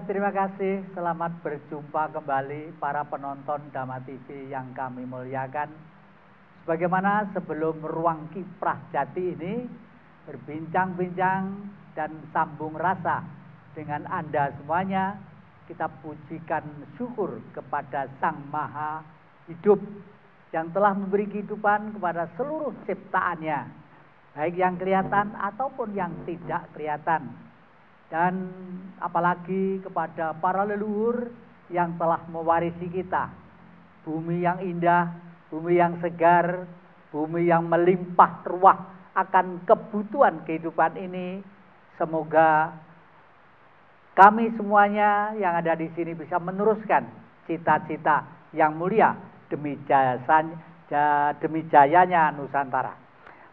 terima kasih. Selamat berjumpa kembali para penonton Dhamma TV yang kami muliakan. Sebagaimana sebelum ruang kiprah jati ini berbincang-bincang dan sambung rasa dengan Anda semuanya, kita pujikan syukur kepada Sang Maha Hidup yang telah memberi kehidupan kepada seluruh ciptaannya, baik yang kelihatan ataupun yang tidak kelihatan. Dan apalagi kepada para leluhur yang telah mewarisi kita. Bumi yang indah, bumi yang segar, bumi yang melimpah ruah akan kebutuhan kehidupan ini. Semoga kami semuanya yang ada di sini bisa meneruskan cita-cita yang mulia demi jayanya Nusantara.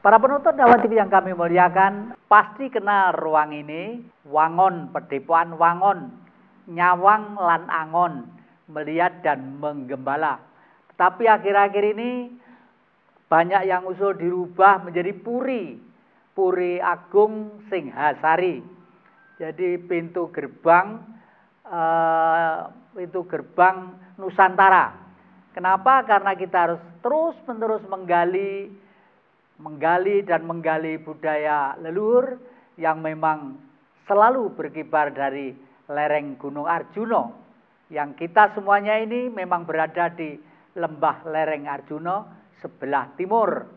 Para penonton Dhamma TV yang kami muliakan, pasti kenal ruang ini, wangon, pedepokan wangon, nyawang lan angon, melihat dan menggembala. Tetapi akhir-akhir ini banyak yang usul dirubah menjadi Puri, Puri Agung Singhasari. Jadi pintu gerbang Nusantara. Kenapa? Karena kita harus terus-menerus menggali dan menggali budaya leluhur yang memang selalu berkibar dari lereng Gunung Arjuna, yang kita semuanya ini memang berada di lembah lereng Arjuna sebelah timur.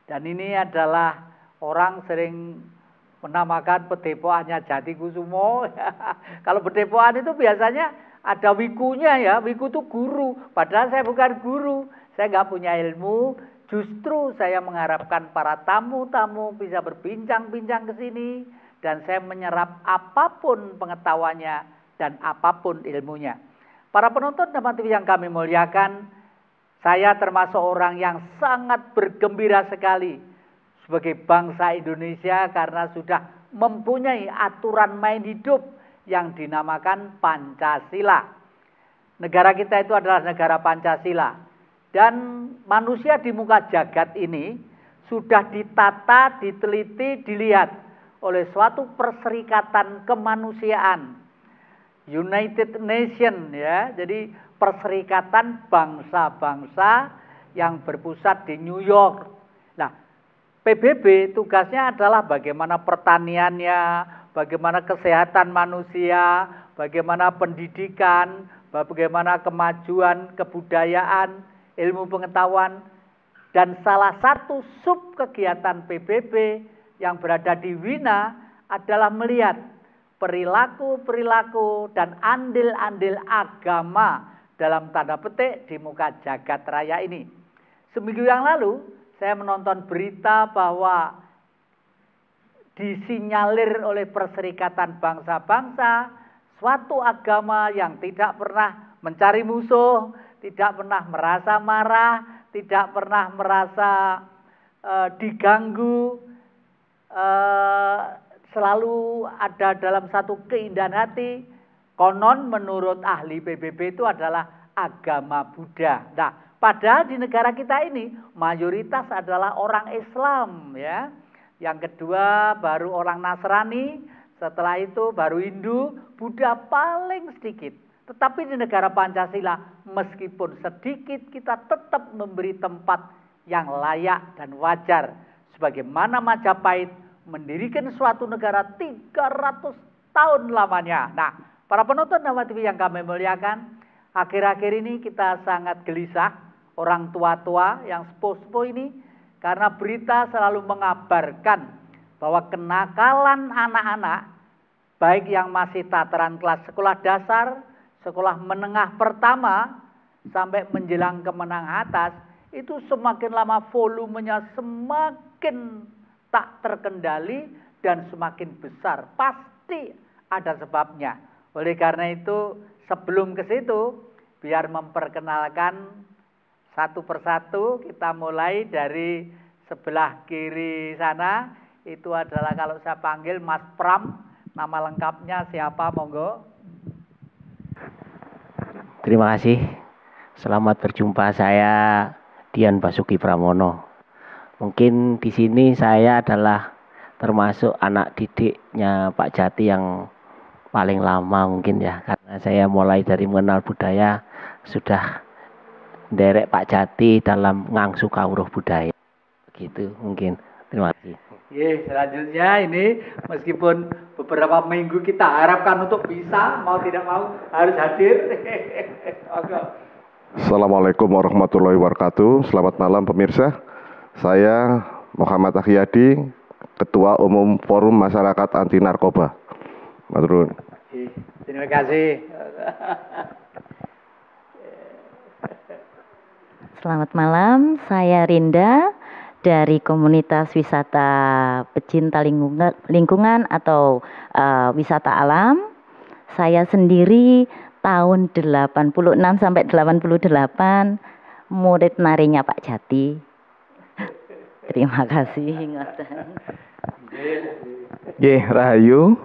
Dan ini adalah orang sering menamakan pedepokannya Jatikusumo. Kalau pedepokan itu biasanya ada wikunya ya, wiku itu guru, padahal saya bukan guru, saya nggak punya ilmu. Justru saya mengharapkan para tamu-tamu bisa berbincang-bincang ke sini dan saya menyerap apapun pengetahuannya dan apapun ilmunya. Para penonton Dhamma TV yang kami muliakan, saya termasuk orang yang sangat bergembira sekali sebagai bangsa Indonesia karena sudah mempunyai aturan main hidup yang dinamakan Pancasila. Negara kita itu adalah negara Pancasila. Dan manusia di muka jagat ini sudah ditata, diteliti, dilihat oleh suatu perserikatan kemanusiaan, United Nations ya. Jadi perserikatan bangsa-bangsa yang berpusat di New York. Nah, PBB tugasnya adalah bagaimana pertaniannya, bagaimana kesehatan manusia, bagaimana pendidikan, bagaimana kemajuan kebudayaan, ilmu pengetahuan, dan salah satu sub kegiatan PBB yang berada di Wina adalah melihat perilaku-perilaku dan andil-andil agama dalam tanda petik di muka jagat raya ini. Seminggu yang lalu saya menonton berita bahwa disinyalir oleh Perserikatan Bangsa-Bangsa suatu agama yang tidak pernah mencari musuh, tidak pernah merasa marah, tidak pernah merasa diganggu, selalu ada dalam satu keindahan hati. Konon menurut ahli PBB itu adalah agama Buddha. Nah, padahal di negara kita ini mayoritas adalah orang Islam ya. Yang kedua baru orang Nasrani, setelah itu baru Hindu, Buddha paling sedikit. Tetapi di negara Pancasila, meskipun sedikit, kita tetap memberi tempat yang layak dan wajar. Sebagaimana Majapahit mendirikan suatu negara 300 tahun lamanya. Nah, para penonton Dhamma TV yang kami muliakan, akhir-akhir ini kita sangat gelisah, orang tua-tua yang sepuh-sepuh ini, karena berita selalu mengabarkan bahwa kenakalan anak-anak, baik yang masih tataran kelas sekolah dasar, sekolah menengah pertama sampai menjelang ke menengah atas, itu semakin lama volumenya semakin tak terkendali dan semakin besar. Pasti ada sebabnya. Oleh karena itu sebelum ke situ, biar memperkenalkan satu persatu, kita mulai dari sebelah kiri sana. Itu adalah kalau saya panggil Mas Pram, nama lengkapnya siapa monggo? Terima kasih. Selamat berjumpa, saya Dian Basuki Pramono. Mungkin di sini saya adalah termasuk anak didiknya Pak Jati yang paling lama mungkin ya, karena saya mulai dari mengenal budaya sudah derek Pak Jati dalam ngangsu kawruh budaya. Gitu mungkin. Terima kasih. Selanjutnya ini meskipun beberapa minggu kita harapkan untuk bisa, mau tidak mau harus hadir. Assalamualaikum warahmatullahi wabarakatuh. Selamat malam pemirsa. Saya Muhammad Akhyadi, Ketua Umum Forum Masyarakat Anti Narkoba. Maturun. Terima kasih. Selamat malam, saya Rinda dari komunitas wisata pecinta lingkungan atau wisata alam. Saya sendiri tahun 86 sampai 88 murid narinya Pak Jati. Terima kasih. Rahayu,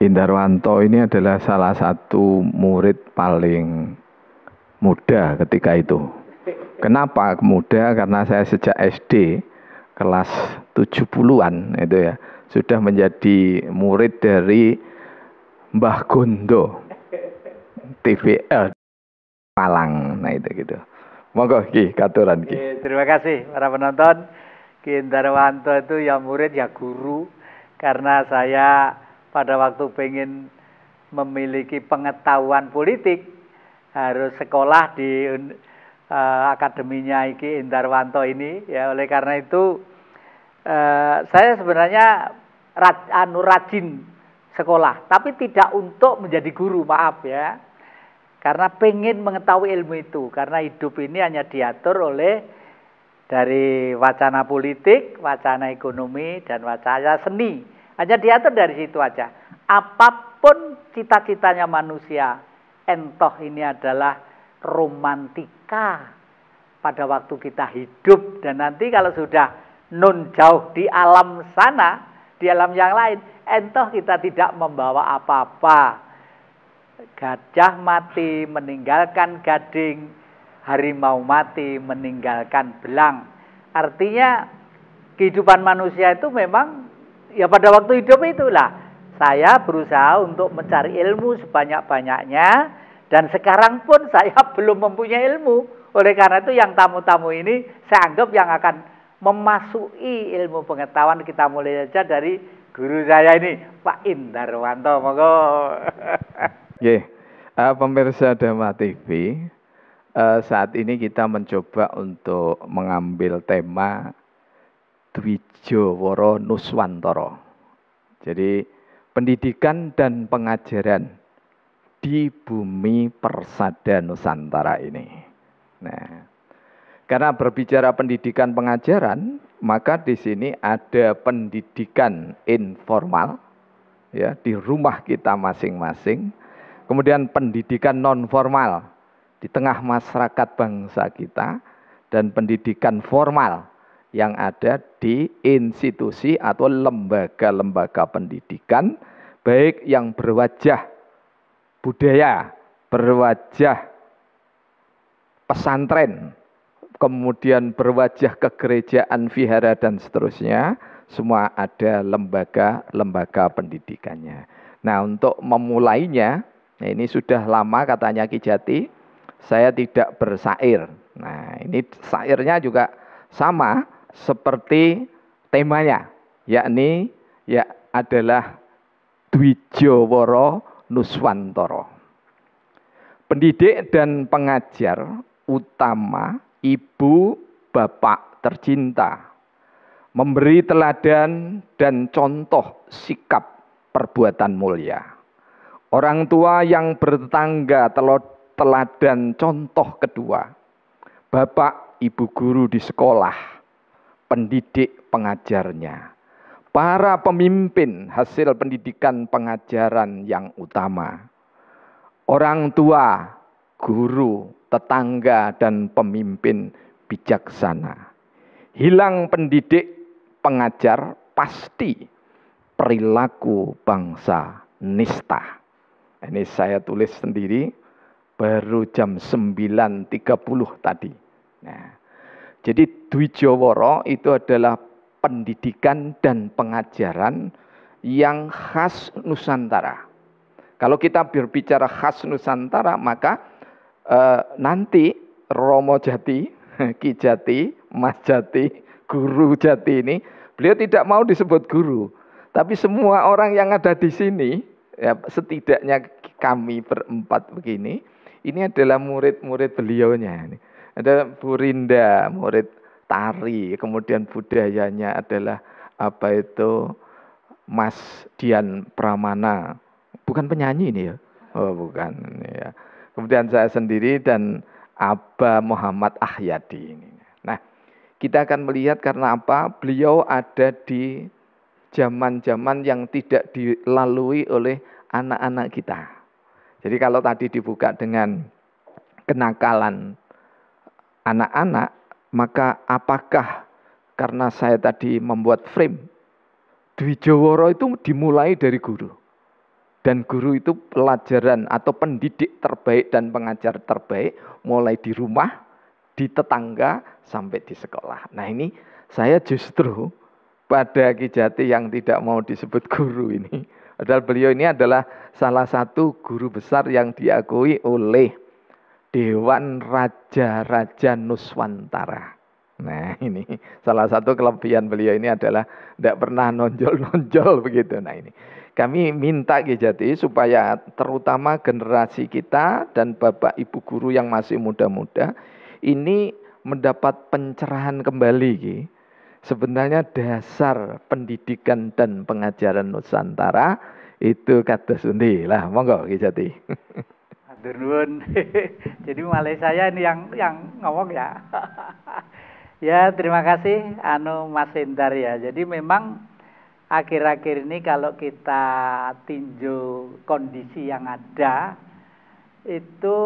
Indarwanto ini adalah salah satu murid paling muda ketika itu. Kenapa muda? Karena saya sejak SD kelas 70-an itu ya sudah menjadi murid dari Mbah Gondo TVL Malang. Nah itu gitu. Monggo Ki katuran Ki. Terima kasih para penonton. Ki Indarwanto itu ya murid ya guru, karena saya pada waktu pengen memiliki pengetahuan politik harus sekolah di akademinya Ki Indarwanto ini ya. Oleh karena itu saya sebenarnya rajin sekolah, tapi tidak untuk menjadi guru, maaf ya, karena pengen mengetahui ilmu itu, karena hidup ini hanya diatur oleh dari wacana politik, wacana ekonomi, dan wacana seni, hanya diatur dari situ aja. Apapun cita-citanya manusia, entoh ini adalah romantika pada waktu kita hidup, dan nanti kalau sudah nun jauh di alam sana, di alam yang lain, entoh kita tidak membawa apa-apa. Gajah mati meninggalkan gading, harimau mati meninggalkan belang. Artinya kehidupan manusia itu memang ya pada waktu hidup itulah saya berusaha untuk mencari ilmu sebanyak-banyaknya. Dan sekarang pun saya belum mempunyai ilmu. Oleh karena itu yang tamu-tamu ini saya anggap yang akan memasuki ilmu pengetahuan. Kita mulai saja dari guru saya ini, Pak Indarwanto. Monggo. Pemirsa Dhamma TV, saat ini kita mencoba untuk mengambil tema Dwijawara Nuswantara. Jadi pendidikan dan pengajaran di bumi persada Nusantara ini. Nah, karena berbicara pendidikan pengajaran, maka di sini ada pendidikan informal ya di rumah kita masing-masing. Kemudian pendidikan non formal di tengah masyarakat bangsa kita, dan pendidikan formal yang ada di institusi atau lembaga-lembaga pendidikan, baik yang berwajah budaya, berwajah pesantren, kemudian berwajah kegerejaan, vihara, dan seterusnya, semua ada lembaga-lembaga pendidikannya. Nah, untuk memulainya, nah ini sudah lama katanya Ki Jati, saya tidak bersair. Nah, ini sairnya juga sama seperti temanya, yakni ya adalah Dwijawara Nuswantara. Pendidik dan pengajar utama ibu bapak tercinta, memberi teladan dan contoh sikap perbuatan mulia. Orang tua yang bertetangga teladan contoh kedua. Bapak ibu guru di sekolah, pendidik pengajarnya. Para pemimpin hasil pendidikan pengajaran yang utama. Orang tua, guru, tetangga, dan pemimpin bijaksana. Hilang pendidik pengajar, pasti perilaku bangsa nista. Ini saya tulis sendiri baru jam 9.30 tadi. Nah, jadi Dwijawara itu adalah pendidikan dan pengajaran yang khas Nusantara. Kalau kita berbicara khas Nusantara, maka nanti Romo Jati, Ki Jati, Mas Jati, Guru Jati ini, beliau tidak mau disebut guru. Tapi semua orang yang ada di sini, ya, setidaknya kami berempat begini, ini adalah murid-murid beliaunya. Ada Bu Rinda, murid tari, kemudian budayanya adalah apa itu Mas Dian Pramana, bukan penyanyi ini ya, oh bukan ya. Kemudian saya sendiri dan Aba Muhammad Ahyadi ini. Nah, kita akan melihat karena apa? Beliau ada di zaman-zaman yang tidak dilalui oleh anak-anak kita. Jadi kalau tadi dibuka dengan kenakalan anak-anak, maka apakah karena saya tadi membuat frame, Dwijawara itu dimulai dari guru. Dan guru itu pelajaran atau pendidik terbaik dan pengajar terbaik mulai di rumah, di tetangga, sampai di sekolah. Nah ini saya justru pada Ki Jati yang tidak mau disebut guru ini. Padahal beliau ini adalah salah satu guru besar yang diakui oleh Dewan Raja-Raja Nuswantara. Nah ini salah satu kelebihan beliau ini adalah tidak pernah nonjol-nonjol begitu. Nah ini kami minta Ki Jati supaya terutama generasi kita dan Bapak Ibu guru yang masih muda-muda ini mendapat pencerahan kembali Ki. Sebenarnya dasar pendidikan dan pengajaran Nusantara itu kata Sundi lah, monggo Ki Jati. Turun. Jadi malah saya ini yang ngomong ya. Ya terima kasih Mas Hendar ya. Jadi memang akhir-akhir ini kalau kita tinjau kondisi yang ada, itu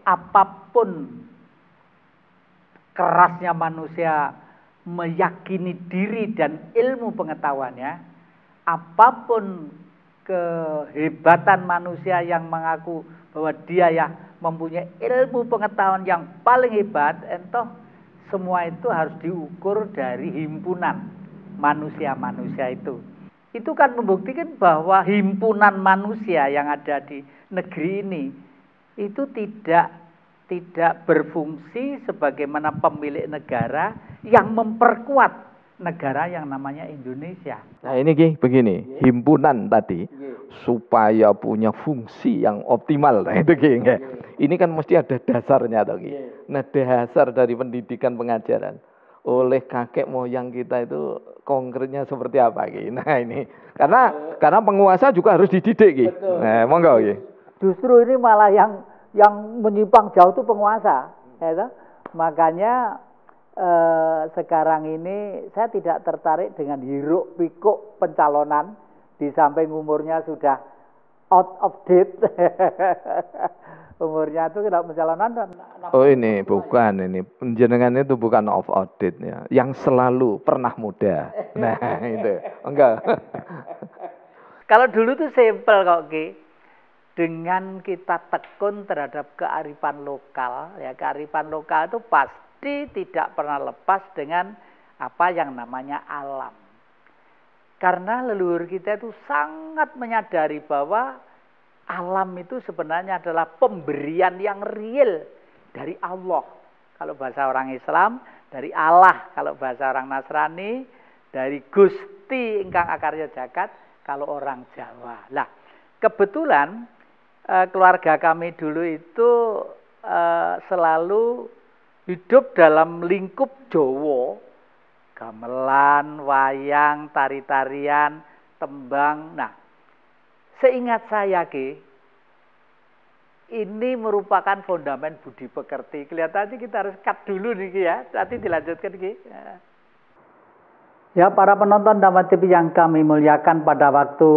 apapun kerasnya manusia meyakini diri dan ilmu pengetahuannya, apapun kehebatan manusia yang mengaku bahwa dia yang mempunyai ilmu pengetahuan yang paling hebat, entah semua itu harus diukur dari himpunan manusia-manusia itu. Itu kan membuktikan bahwa himpunan manusia yang ada di negeri ini itu tidak berfungsi sebagaimana pemilik negara yang memperkuat negara yang namanya Indonesia. Nah ini Ki, begini, himpunan tadi supaya punya fungsi yang optimal, nah itu Ki. Ini kan mesti ada dasarnya toh Ki. Nah dasar dari pendidikan pengajaran oleh kakek moyang kita itu konkretnya seperti apa Ki? Nah ini karena penguasa juga harus dididik Ki. Nah, monggo Ki. Justru ini malah yang menyimpang jauh itu penguasa, ya. Makanya sekarang ini saya tidak tertarik dengan hiruk pikuk pencalonan di samping umurnya sudah out of date. Umurnya itu tidak pencalonan. Oh ini bukan, ini jenengan itu bukan off audit ya, yang selalu pernah muda. Nah itu enggak. Kalau dulu tuh simpel kok Ki, dengan kita tekun terhadap kearifan lokal, ya kearifan lokal itu pasti tidak pernah lepas dengan apa yang namanya alam. Karena leluhur kita itu sangat menyadari bahwa alam itu sebenarnya adalah pemberian yang real dari Allah. Kalau bahasa orang Islam, dari Allah. Kalau bahasa orang Nasrani, dari Gusti ingkang akarya jagat. Kalau orang Jawa. Lah, kebetulan keluarga kami dulu itu selalu hidup dalam lingkup Jawa. Gamelan, wayang, tari-tarian, tembang. Nah, seingat saya Ki, ini merupakan fondamen budi pekerti. Kelihatannya kita harus cut dulu nih Ki ya. Nanti dilanjutkan Ki. Ya para penonton Dhamma TV yang kami muliakan, pada waktu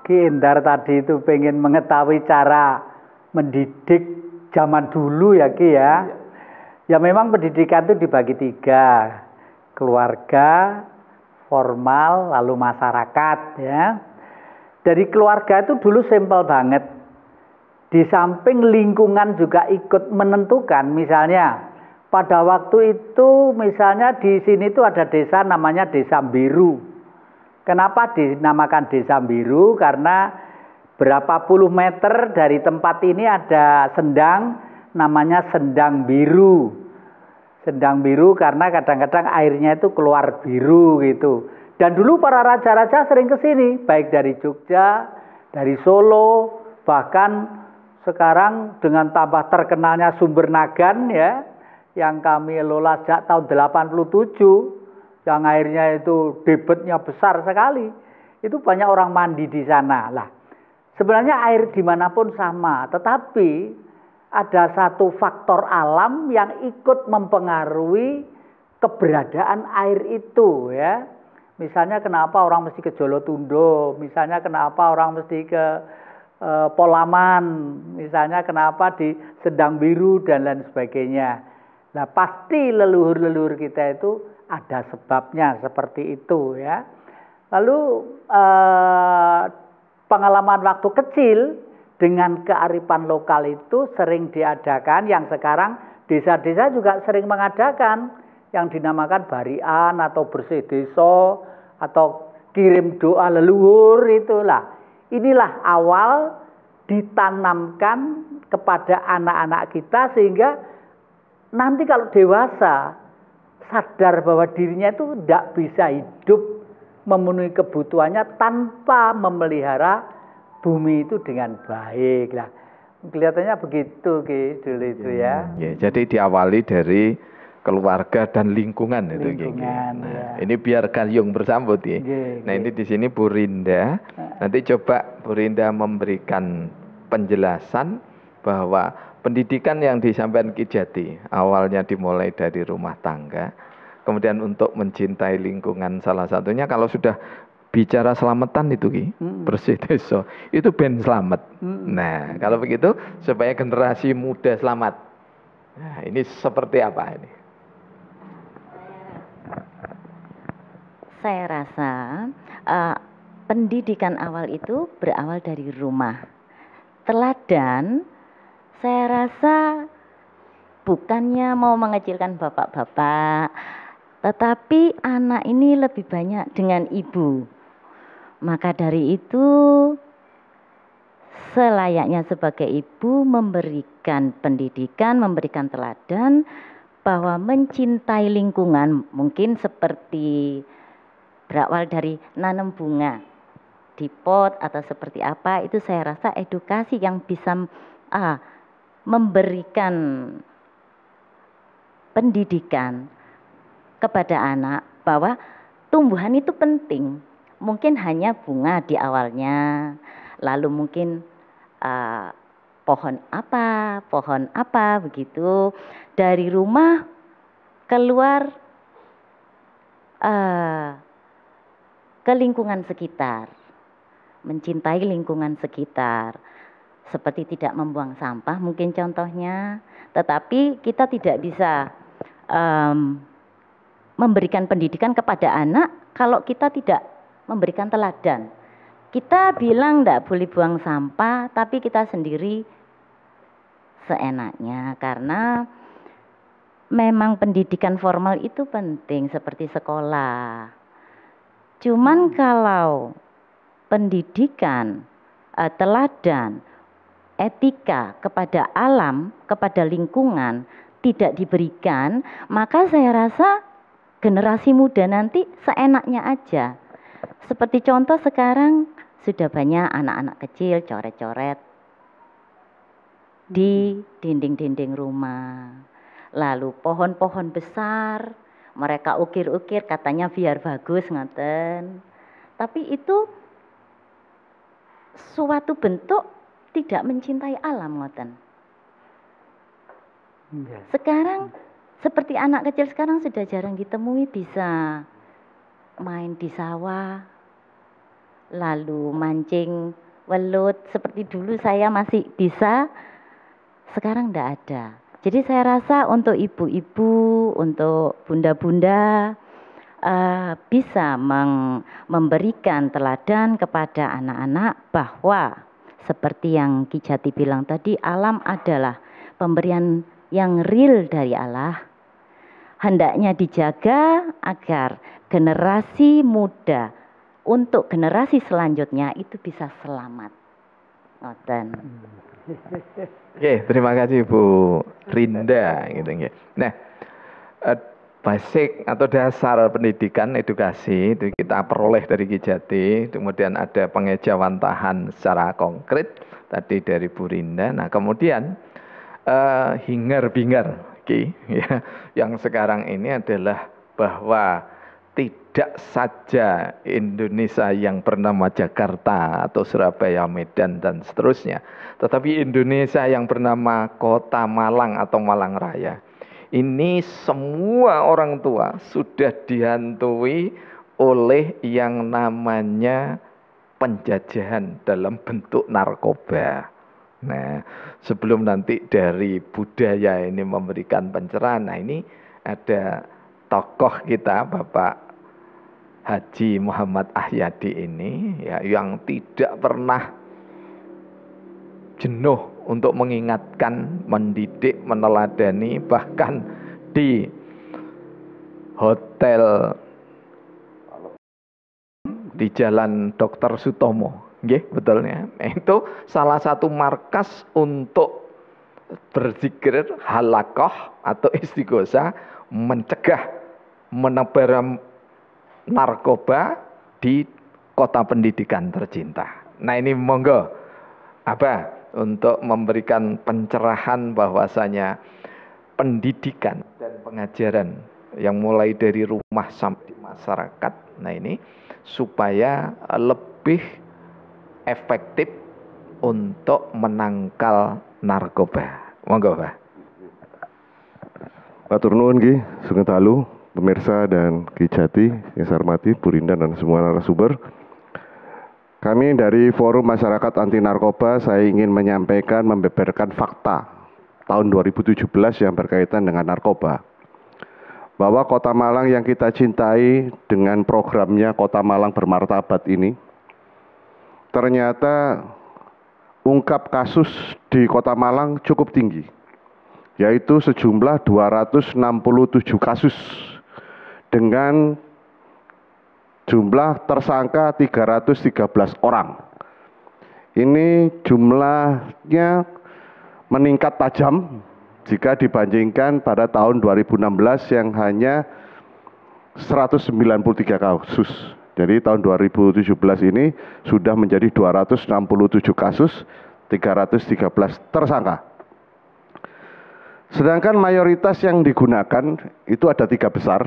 Ki Endar tadi itu pengen mengetahui cara mendidik zaman dulu ya Ki ya. Ya memang pendidikan itu dibagi 3. Keluarga, formal, lalu masyarakat ya. Dari keluarga itu dulu simpel banget. Di samping lingkungan juga ikut menentukan. Misalnya pada waktu itu misalnya di sini itu ada desa namanya Desa Biru. Kenapa dinamakan Desa Biru? Karena berapa puluh meter dari tempat ini ada sendang, namanya Sendang Biru. Sendang Biru karena kadang-kadang airnya itu keluar biru gitu. Dan dulu para raja-raja sering ke sini, baik dari Jogja, dari Solo, bahkan sekarang dengan tambah terkenalnya Sumber Nagan ya, yang kami lola sejak tahun 87, yang airnya itu debitnya besar sekali. Itu banyak orang mandi di sana. Lah, sebenarnya air dimanapun sama, tetapi ada satu faktor alam yang ikut mempengaruhi keberadaan air itu ya. Misalnya kenapa orang mesti ke Jolotundo, misalnya kenapa orang mesti ke Polaman, misalnya kenapa di Sendang Biru dan lain sebagainya. Nah pasti leluhur-leluhur kita itu ada sebabnya seperti itu ya. Lalu pengalaman waktu kecil dengan kearifan lokal itu sering diadakan, yang sekarang desa-desa juga sering mengadakan, yang dinamakan barian atau bersih desa atau kirim doa leluhur itulah. Inilah awal ditanamkan kepada anak-anak kita sehingga nanti kalau dewasa sadar bahwa dirinya itu tidak bisa hidup memenuhi kebutuhannya tanpa memelihara bumi itu dengan baik lah. Kelihatannya begitu dulu itu ya. Jadi diawali dari keluarga dan lingkungan itu. Lingkungan, nah, ini biar gayung bersambut ya. Nah ini di sini Bu Rinda. Nanti coba Bu Rinda memberikan penjelasan bahwa pendidikan yang disampaikan Ki Jati awalnya dimulai dari rumah tangga, kemudian untuk mencintai lingkungan salah satunya kalau sudah bicara selamatan itu Ki, bersih desa itu ben selamat. Nah kalau begitu supaya generasi muda selamat. Nah ini seperti apa ini? Saya rasa pendidikan awal itu berawal dari rumah. Teladan, saya rasa bukannya mau mengecilkan bapak-bapak, tetapi anak ini lebih banyak dengan ibu. Maka dari itu, selayaknya sebagai ibu memberikan pendidikan, memberikan teladan, bahwa mencintai lingkungan mungkin seperti berawal dari nanam bunga di pot atau seperti apa, itu saya rasa edukasi yang bisa memberikan pendidikan kepada anak bahwa tumbuhan itu penting. Mungkin hanya bunga di awalnya, lalu mungkin pohon apa begitu, dari rumah keluar ke lingkungan sekitar, mencintai lingkungan sekitar, seperti tidak membuang sampah mungkin contohnya. Tetapi kita tidak bisa memberikan pendidikan kepada anak kalau kita tidak memberikan teladan. Kita bilang tidak boleh buang sampah, tapi kita sendiri seenaknya, karena memang pendidikan formal itu penting seperti sekolah. Cuman kalau pendidikan, teladan, etika kepada alam, kepada lingkungan tidak diberikan, maka saya rasa generasi muda nanti seenaknya aja. Seperti contoh sekarang sudah banyak anak-anak kecil coret-coret di dinding-dinding rumah. Lalu pohon-pohon besar mereka ukir-ukir katanya biar bagus ngoten. Tapi itu suatu bentuk tidak mencintai alam ngoten. Sekarang seperti anak kecil sekarang sudah jarang ditemui bisa main di sawah, lalu mancing welut seperti dulu saya masih bisa, sekarang tidak ada. Jadi saya rasa untuk ibu-ibu, untuk bunda-bunda bisa memberikan teladan kepada anak-anak bahwa seperti yang Ki Jati bilang tadi, alam adalah pemberian yang real dari Allah. Hendaknya dijaga agar generasi muda untuk generasi selanjutnya itu bisa selamat. Ngoten. Oke, terima kasih Bu Rinda gitu nggih. Nah, basic atau dasar pendidikan edukasi itu kita peroleh dari Ki Jati, kemudian ada pengejawantahan secara konkret tadi dari Bu Rinda. Nah, kemudian hingar-bingar Ki ya, yang sekarang ini adalah bahwa tidak saja Indonesia yang bernama Jakarta atau Surabaya, Medan dan seterusnya, tetapi Indonesia yang bernama Kota Malang atau Malang Raya. Ini semua orang tua sudah dihantui oleh yang namanya penjajahan dalam bentuk narkoba. Nah, sebelum nanti dari budaya ini memberikan pencerahan, nah ini ada tokoh kita Bapak Haji Muhammad Ahyadi ini ya, yang tidak pernah jenuh untuk mengingatkan, mendidik, meneladani, bahkan di hotel di Jalan Dr. Sutomo, nggih, betulnya. Itu salah satu markas untuk berzikir halakoh atau istighosa, mencegah menebar narkoba di kota pendidikan tercinta. Nah, ini monggo apa untuk memberikan pencerahan bahwasanya pendidikan dan pengajaran yang mulai dari rumah sampai di masyarakat, nah ini supaya lebih efektif untuk menangkal narkoba. Monggo, Pak. Matur nuwun nggih, sugeng dalu pemirsa dan Ki Jati yang saya hormati, Bu Rinda dan semua narasumber. Kami dari Forum Masyarakat Anti Narkoba, saya ingin menyampaikan, membeberkan fakta tahun 2017 yang berkaitan dengan narkoba. Bahwa Kota Malang yang kita cintai dengan programnya Kota Malang Bermartabat ini, ternyata ungkap kasus di Kota Malang cukup tinggi, yaitu sejumlah 267 kasus dengan jumlah tersangka 313 orang. Ini jumlahnya meningkat tajam jika dibandingkan pada tahun 2016 yang hanya 193 kasus. Jadi tahun 2017 ini sudah menjadi 267 kasus, 313 tersangka. Sedangkan mayoritas yang digunakan itu ada 3 besar.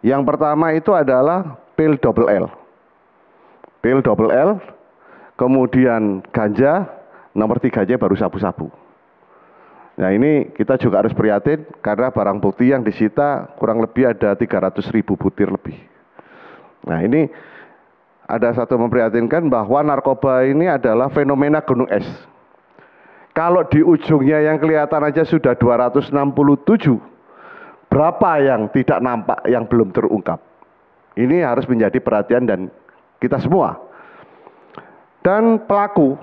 Yang pertama itu adalah pil double L. Pil double L, kemudian ganja, nomor 3-nya baru sabu-sabu. Nah, ini kita juga harus prihatin karena barang bukti yang disita kurang lebih ada 300.000 butir lebih. Nah, ini ada satu memprihatinkan bahwa narkoba ini adalah fenomena gunung es. Kalau di ujungnya yang kelihatan aja sudah 267, berapa yang tidak nampak, yang belum terungkap? Ini harus menjadi perhatian dan kita semua. Dan pelaku,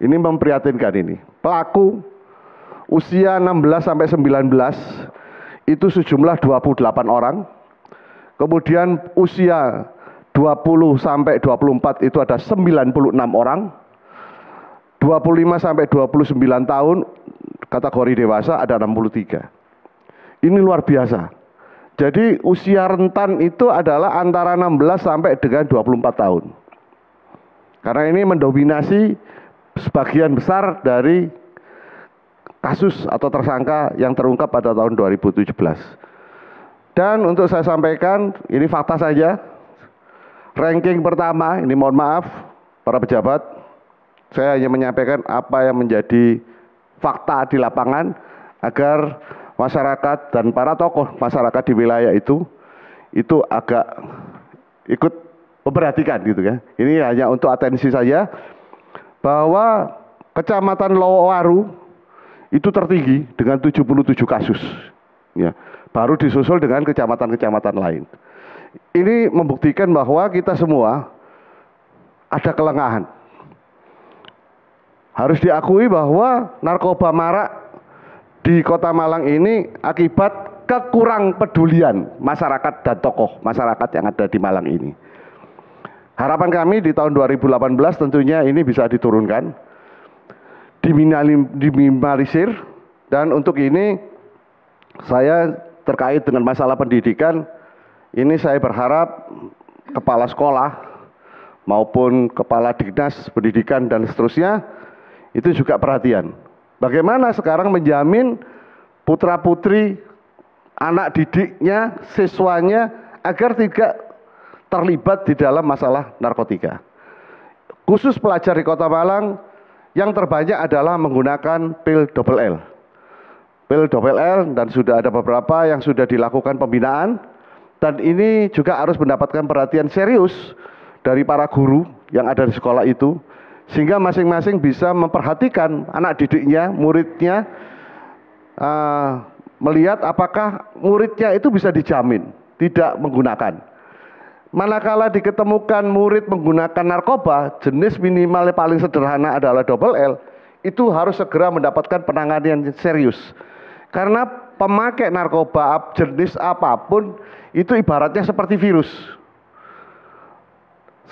ini memprihatinkan ini. Pelaku usia 16 sampai 19 itu sejumlah 28 orang. Kemudian usia 20 sampai 24 itu ada 96 orang. 25 sampai 29 tahun kategori dewasa ada 63. Ini luar biasa. Jadi usia rentan itu adalah antara 16 sampai dengan 24 tahun. Karena ini mendominasi sebagian besar dari kasus atau tersangka yang terungkap pada tahun 2017. Dan untuk saya sampaikan, ini fakta saja. Ranking pertama, ini mohon maaf para pejabat, saya hanya menyampaikan apa yang menjadi fakta di lapangan agar masyarakat dan para tokoh masyarakat di wilayah itu agak ikut memperhatikan gitu ya. Ini hanya untuk atensi saja bahwa Kecamatan Lowaru itu tertinggi dengan 77 kasus. Ya, baru disusul dengan kecamatan-kecamatan lain. Ini membuktikan bahwa kita semua ada kelengahan. Harus diakui bahwa narkoba marak di Kota Malang ini akibat kekurang pedulian masyarakat dan tokoh masyarakat yang ada di Malang ini. Harapan kami di tahun 2018 tentunya ini bisa diturunkan. diminimalisir. Dan untuk ini saya terkait dengan masalah pendidikan, ini saya berharap kepala sekolah maupun kepala dinas pendidikan dan seterusnya itu juga perhatian. Bagaimana sekarang menjamin putra-putri, anak didiknya, siswanya agar tidak terlibat di dalam masalah narkotika. Khusus pelajar di Kota Malang yang terbanyak adalah menggunakan pil double L. Pil double L, dan sudah ada beberapa yang sudah dilakukan pembinaan, dan ini juga harus mendapatkan perhatian serius dari para guru yang ada di sekolah itu, sehingga masing-masing bisa memperhatikan anak didiknya, muridnya, melihat apakah muridnya itu bisa dijamin tidak menggunakan. Manakala diketemukan murid menggunakan narkoba, jenis minimal paling sederhana adalah double L, itu harus segera mendapatkan penanganan yang serius. Karena pemakai narkoba jenis apapun itu ibaratnya seperti virus.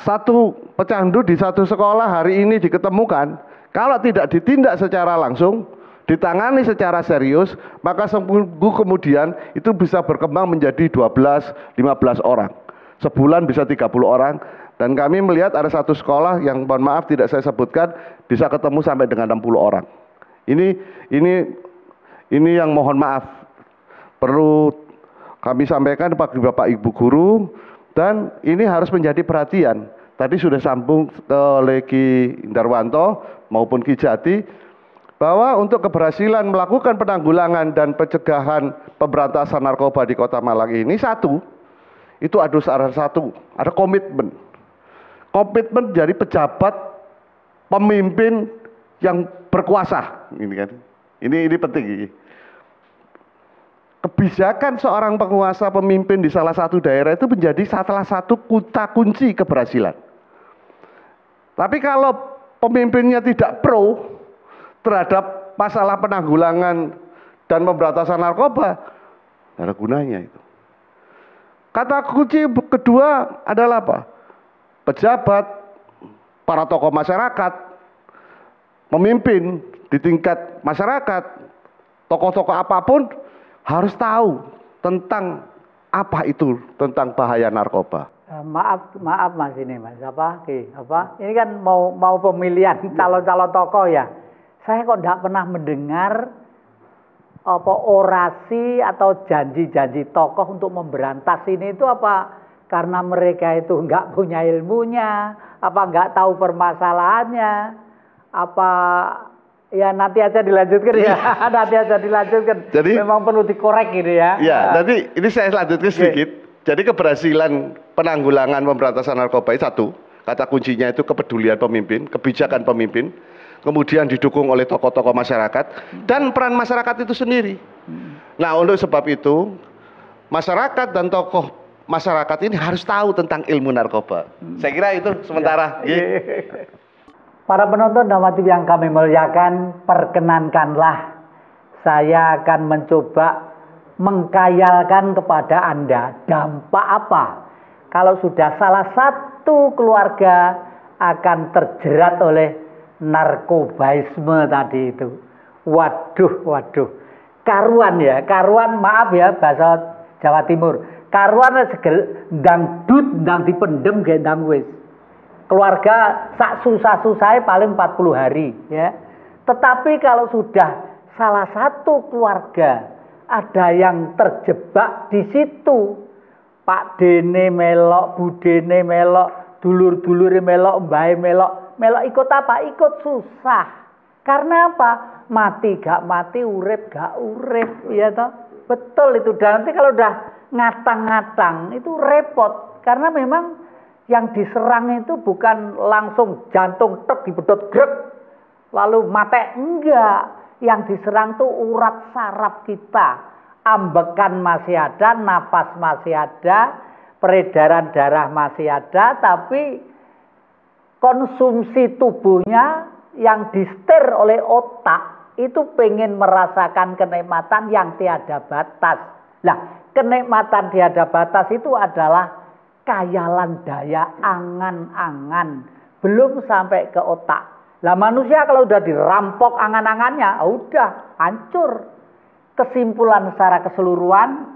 Satu pecandu di satu sekolah hari ini diketemukan, kalau tidak ditindak secara langsung, ditangani secara serius, maka seminggu kemudian itu bisa berkembang menjadi 12-15 orang. Sebulan bisa 30 orang. Dan kami melihat ada satu sekolah yang mohon maaf tidak saya sebutkan, bisa ketemu sampai dengan 60 orang. Ini yang mohon maaf perlu kami sampaikan bagi Bapak Ibu guru, dan ini harus menjadi perhatian. Tadi sudah sambung oleh Ki Indarwanto maupun Ki Jati, bahwa untuk keberhasilan melakukan penanggulangan dan pencegahan pemberantasan narkoba di Kota Malang ini, itu ada komitmen. Komitmen dari pejabat, pemimpin yang berkuasa. Ini kan, ini penting. Kebijakan seorang penguasa, pemimpin di salah satu daerah itu menjadi salah satu kata kunci keberhasilan. Tapi kalau pemimpinnya tidak pro terhadap masalah penanggulangan dan pemberantasan narkoba, tidak ada gunanya itu. Kata kunci kedua adalah apa? Pejabat, para tokoh masyarakat, pemimpin di tingkat masyarakat, tokoh-tokoh apapun harus tahu tentang apa itu, tentang bahaya narkoba. Maaf Mas, ini Mas ini kan mau pemilihan calon-calon tokoh ya. Saya kok tidak pernah mendengar orasi atau janji-janji tokoh untuk memberantas ini. Itu apa karena mereka itu nggak punya ilmunya, apa nggak tahu permasalahannya, apa ya nanti aja dilanjutkan ya. Nanti aja dilanjutkan. Jadi memang perlu dikorek gitu ya. Ya, nanti ini saya lanjutkan sedikit. Jadi keberhasilan penanggulangan pemberantasan narkoba itu satu, kata kuncinya itu kepedulian pemimpin, kebijakan pemimpin, kemudian didukung oleh tokoh-tokoh masyarakat dan peran masyarakat itu sendiri. Nah, untuk sebab itu masyarakat dan tokoh masyarakat ini harus tahu tentang ilmu narkoba. Saya kira itu sementara. Para penonton dan hadirin yang kami muliakan, perkenankanlah saya akan mencoba mengkayalkan kepada Anda dampak apa kalau sudah salah satu keluarga akan terjerat oleh narkobaisme tadi itu. Waduh, karuan ya, maaf ya bahasa Jawa Timur. Karuan segel dangdut ndang dipendem gendang wis. Keluarga sak susah-susahnya paling 40 hari ya. Tetapi kalau sudah salah satu keluarga ada yang terjebak di situ, Pak Dene melok, Bu Dene melok, dulur-dulure melok, mbahe melok ikut apa? Ikut susah. Karena apa? Mati gak mati, urip gak urip, ya toh? Betul itu. Dan nanti kalau udah ngatang-ngatang itu repot, karena memang yang diserang itu bukan langsung jantung tek dibedot grek lalu mate, enggak. Yang diserang tuh urat saraf kita, ambekan masih ada, napas masih ada, peredaran darah masih ada, tapi konsumsi tubuhnya yang disetir oleh otak itu pengen merasakan kenikmatan yang tiada batas. Nah, kenikmatan tiada batas itu adalah kayalan daya angan-angan, belum sampai ke otak. Lah manusia kalau udah dirampok angan-angannya, udah hancur. Kesimpulan secara keseluruhan,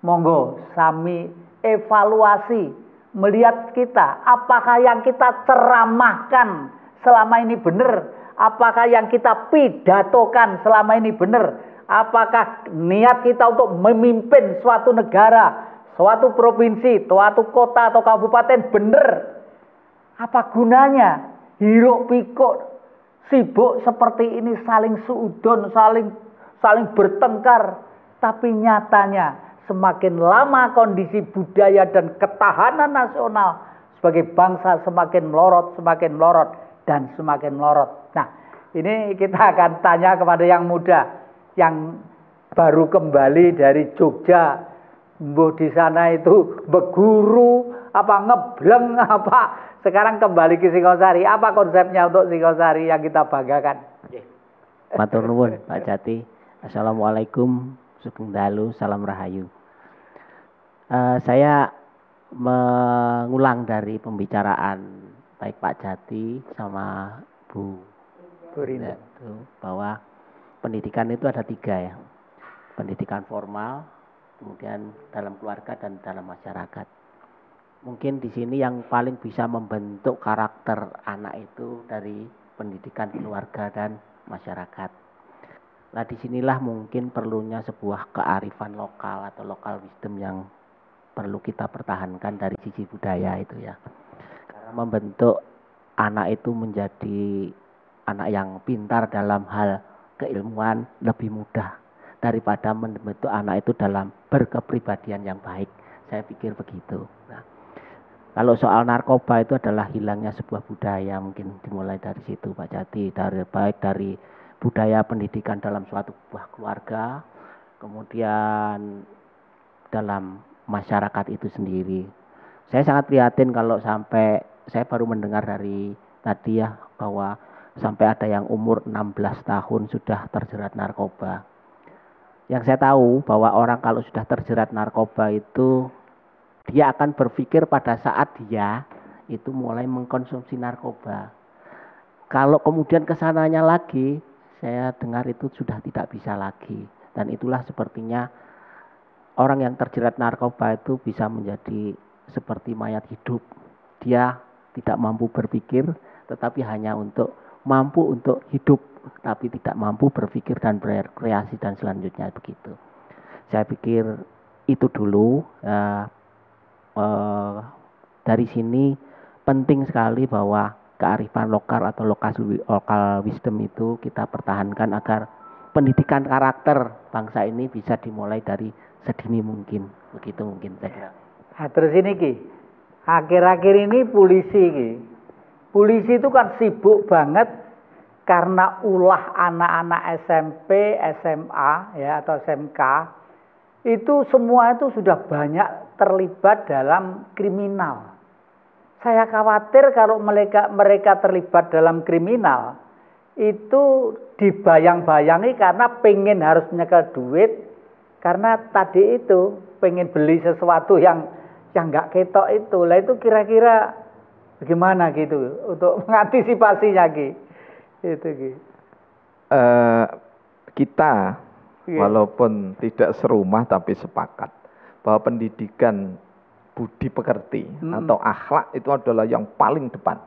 monggo sami evaluasi, melihat kita, apakah yang kita ceramahkan selama ini benar, apakah yang kita pidatokan selama ini benar, apakah niat kita untuk memimpin suatu negara, suatu provinsi, suatu kota atau kabupaten benar. Apa gunanya hiruk pikuk sibuk seperti ini, saling suudon, saling bertengkar, tapi nyatanya semakin lama kondisi budaya dan ketahanan nasional sebagai bangsa semakin melorot dan semakin melorot. Nah, ini kita akan tanya kepada yang muda yang baru kembali dari Jogja. Mbuh di sana itu beguru apa ngebleng apa, sekarang kembali ke Singosari. Apa konsepnya untuk Singosari yang kita banggakan? Matur nuwun Pak Jati. Assalamualaikum, sugeng dalu, salam rahayu. Saya mengulang dari pembicaraan baik Pak Jati sama Bu Rinda itu, bahwa pendidikan itu ada 3 ya. Pendidikan formal, kemudian dalam keluarga dan dalam masyarakat. Mungkin di sini yang paling bisa membentuk karakter anak itu dari pendidikan keluarga dan masyarakat. Nah, disinilah mungkin perlunya sebuah kearifan lokal atau local wisdom yang perlu kita pertahankan dari sisi budaya itu ya. Karena membentuk anak itu menjadi anak yang pintar dalam hal keilmuan lebih mudah daripada membentuk anak itu dalam berkepribadian yang baik. Saya pikir begitu. Nah, kalau soal narkoba itu adalah hilangnya sebuah budaya, mungkin dimulai dari situ Pak Jati, baik dari budaya pendidikan dalam suatu buah keluarga, kemudian dalam masyarakat itu sendiri. Saya sangat prihatin kalau sampai, saya baru mendengar dari tadi ya, bahwa sampai ada yang umur 16 tahun sudah terjerat narkoba. Yang saya tahu bahwa orang kalau sudah terjerat narkoba itu, dia akan berpikir pada saat dia itu mulai mengkonsumsi narkoba. Kalau kemudian kesananya lagi, saya dengar itu sudah tidak bisa lagi. Dan itulah sepertinya orang yang terjerat narkoba itu bisa menjadi seperti mayat hidup. Dia tidak mampu berpikir, tetapi hanya mampu untuk hidup, tapi tidak mampu berpikir dan berkreasi dan selanjutnya begitu. Saya pikir itu dulu. Dari sini penting sekali bahwa kearifan lokal atau lokal wisdom itu kita pertahankan agar pendidikan karakter bangsa ini bisa dimulai dari sedini mungkin. Begitu mungkin saya kira. Nah, terus ini Ki, akhir-akhir ini polisi itu kan sibuk banget karena ulah anak-anak SMP, SMA ya atau SMK itu semua itu sudah banyak terlibat dalam kriminal. Saya khawatir kalau mereka terlibat dalam kriminal itu dibayang-bayangi karena pengen harus nyekel duit, karena tadi itu pengen beli sesuatu yang nggak ketok itu. Lah itu kira-kira bagaimana gitu untuk mengantisipasinya Ki? Itu Ki. Kita walaupun tidak serumah tapi sepakat bahwa pendidikan budi pekerti atau akhlak itu adalah yang paling depan.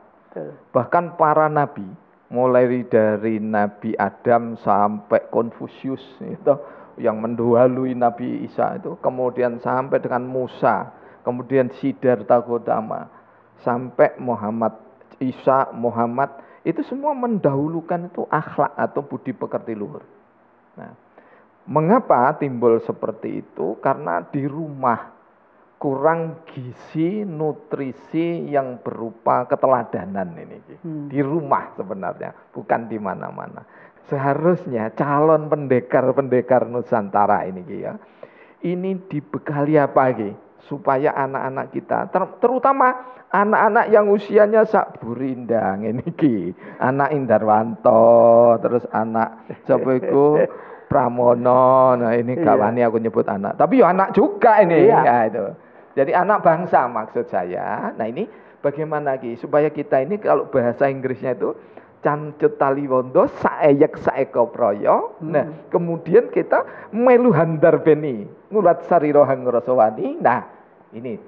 Bahkan para nabi, mulai dari Nabi Adam sampai Konfusius itu yang mendahului Nabi Isa itu, kemudian sampai dengan Musa, kemudian Siddhartha Gautama, sampai Muhammad, itu semua mendahulukan itu akhlak atau budi pekerti luhur. Nah, mengapa timbul seperti itu? Karena di rumah kurang gizi, nutrisi yang berupa keteladanan ini. Di rumah sebenarnya, bukan di mana-mana. Seharusnya calon pendekar Nusantara ini ya, ini dibekali apa Ki? Supaya anak-anak kita, terutama anak-anak yang usianya sak burindang ini Ki, anak Indarwanto, terus anak siapa itu Pramono, nah ini kawani aku nyebut anak, tapi ya anak juga ini, ya itu. Jadi anak bangsa maksud saya. Nah ini bagaimana Ki supaya kita ini kalau bahasa Inggrisnya itu Cancut Taliwondo saeyek saeko proyo. Nah, kemudian kita melu handar beni ngulat sarira hang rasa wani. Nah, ini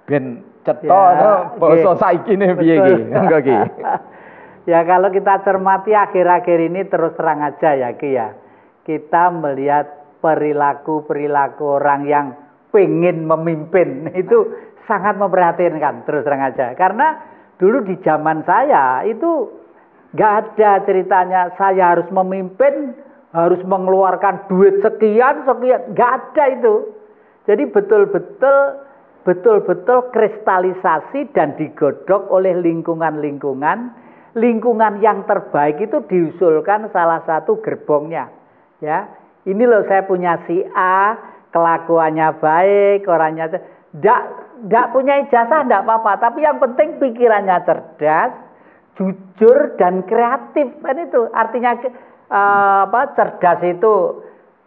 ben cetha basa saikine piye iki? Engko iki. Ya kalau kita cermati akhir-akhir ini terus terang aja ya Ki ya. Kita melihat perilaku-perilaku orang yang pengen memimpin itu sangat memprihatinkan terus terang aja. Karena dulu di zaman saya itu nggak ada ceritanya saya harus memimpin, harus mengeluarkan duit sekian, nggak ada itu. Jadi betul-betul kristalisasi dan digodok oleh lingkungan yang terbaik itu diusulkan salah satu gerbongnya. Ya, ini loh saya punya si A, kelakuannya baik, orangnya nggak punya ijazah nggak apa-apa, tapi yang penting pikirannya cerdas, jujur dan kreatif, kan itu artinya cerdas itu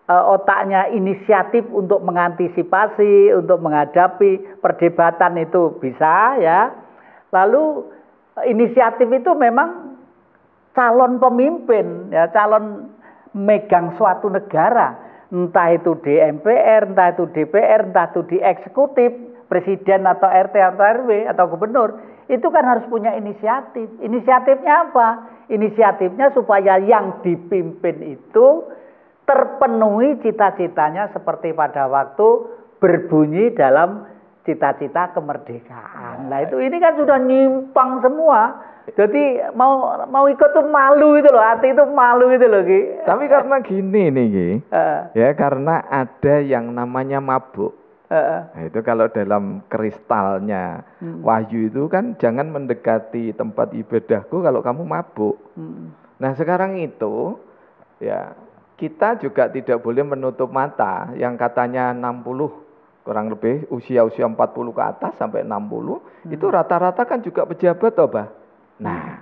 otaknya inisiatif untuk mengantisipasi, untuk menghadapi perdebatan itu bisa ya. Lalu inisiatif itu memang calon pemimpin ya, calon megang suatu negara, entah itu di MPR, entah itu DPR, entah itu di eksekutif, presiden atau RT atau RW atau gubernur. Itu kan harus punya inisiatif. Inisiatifnya apa? Inisiatifnya supaya yang dipimpin itu terpenuhi cita-citanya seperti pada waktu berbunyi dalam cita-cita kemerdekaan. Nah itu ini kan sudah nyimpang semua. Jadi mau ikut tuh malu itu loh, hati itu malu itu loh Ki. Tapi karena gini nih Ki, ya karena ada yang namanya mabuk. Nah, itu kalau dalam kristalnya wahyu itu kan jangan mendekati tempat ibadahku kalau kamu mabuk. Nah sekarang itu ya kita juga tidak boleh menutup mata yang katanya 60 kurang lebih usia-usia 40 ke atas sampai 60 itu rata-rata kan juga pejabat toh Bah. Nah